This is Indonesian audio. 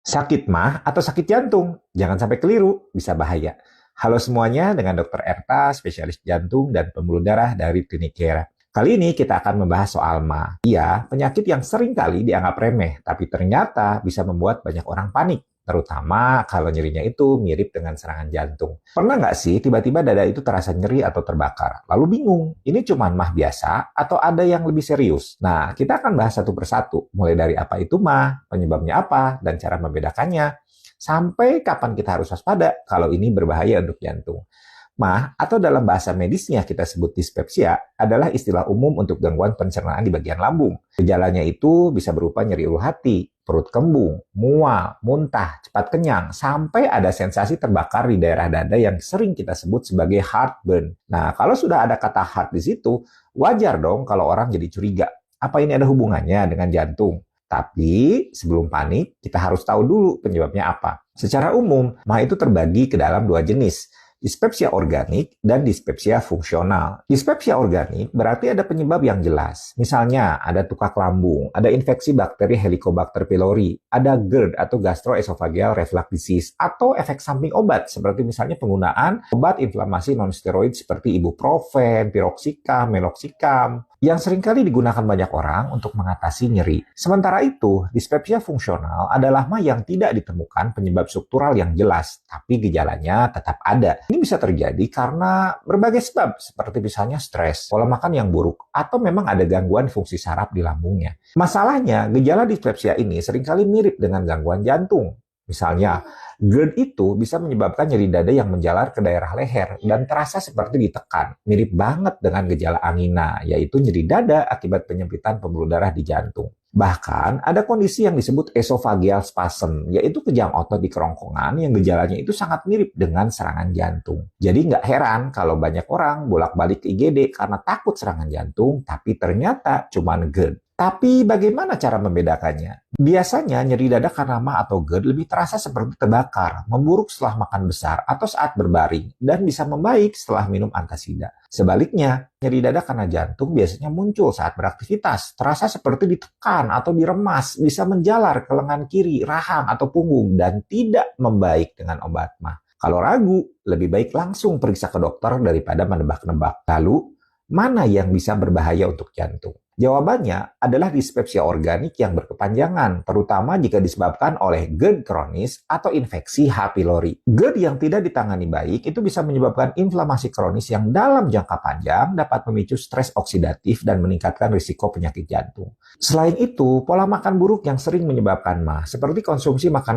Sakit mah atau sakit jantung? Jangan sampai keliru, bisa bahaya. Halo semuanya, dengan Dr. Erta, spesialis jantung dan pembuluh darah dari Klinik Kera. Kali ini kita akan membahas soal MA. Iya, penyakit yang sering kali dianggap remeh, tapi ternyata bisa membuat banyak orang panik. Terutama kalau nyerinya itu mirip dengan serangan jantung. Pernah nggak sih tiba-tiba dada itu terasa nyeri atau terbakar? Lalu bingung, ini cuma MAH biasa atau ada yang lebih serius? Nah, kita akan bahas satu persatu, mulai dari apa itu MAH, penyebabnya apa, dan cara membedakannya, sampai kapan kita harus waspada kalau ini berbahaya untuk jantung. MAH atau dalam bahasa medisnya kita sebut dispepsia adalah istilah umum untuk gangguan pencernaan di bagian lambung. Gejalanya itu bisa berupa nyeri ulu hati, perut kembung, mual, muntah, cepat kenyang, sampai ada sensasi terbakar di daerah dada yang sering kita sebut sebagai heartburn. Nah, kalau sudah ada kata heart di situ, wajar dong kalau orang jadi curiga. Apa ini ada hubungannya dengan jantung? Tapi sebelum panik, kita harus tahu dulu penyebabnya apa. Secara umum, MAH itu terbagi ke dalam dua jenis, dispepsia organik dan dispepsia fungsional. Dispepsia organik berarti ada penyebab yang jelas. Misalnya ada tukak lambung, ada infeksi bakteri Helicobacter pylori, ada GERD atau gastroesophageal reflux disease, atau efek samping obat seperti misalnya penggunaan obat inflamasi non-steroid seperti ibuprofen, piroxicam, meloxicam, yang seringkali digunakan banyak orang untuk mengatasi nyeri. Sementara itu, dispepsia fungsional adalah MAH yang tidak ditemukan penyebab struktural yang jelas, tapi gejalanya tetap ada. Ini bisa terjadi karena berbagai sebab, seperti misalnya stres, pola makan yang buruk, atau memang ada gangguan fungsi saraf di lambungnya. Masalahnya, gejala dispepsia ini seringkali mirip dengan gangguan jantung. Misalnya, GERD itu bisa menyebabkan nyeri dada yang menjalar ke daerah leher dan terasa seperti ditekan. Mirip banget dengan gejala angina, yaitu nyeri dada akibat penyempitan pembuluh darah di jantung. Bahkan, ada kondisi yang disebut esophageal spasm, yaitu kejang otot di kerongkongan yang gejalanya itu sangat mirip dengan serangan jantung. Jadi nggak heran kalau banyak orang bolak-balik ke IGD karena takut serangan jantung, tapi ternyata cuma GERD. Tapi bagaimana cara membedakannya? Biasanya nyeri dada karena MAH atau GERD lebih terasa seperti terbakar, memburuk setelah makan besar atau saat berbaring, dan bisa membaik setelah minum antasida. Sebaliknya, nyeri dada karena jantung biasanya muncul saat beraktivitas, terasa seperti ditekan atau diremas, bisa menjalar ke lengan kiri, rahang, atau punggung, dan tidak membaik dengan obat MAH. Kalau ragu, lebih baik langsung periksa ke dokter daripada menebak-nebak. Lalu, mana yang bisa berbahaya untuk jantung? Jawabannya adalah dispepsia organik yang berkepanjangan, terutama jika disebabkan oleh GERD kronis atau infeksi H. pylori. GERD yang tidak ditangani baik itu bisa menyebabkan inflamasi kronis yang dalam jangka panjang dapat memicu stres oksidatif dan meningkatkan risiko penyakit jantung. Selain itu, pola makan buruk yang sering menyebabkan MAH, seperti konsumsi makanan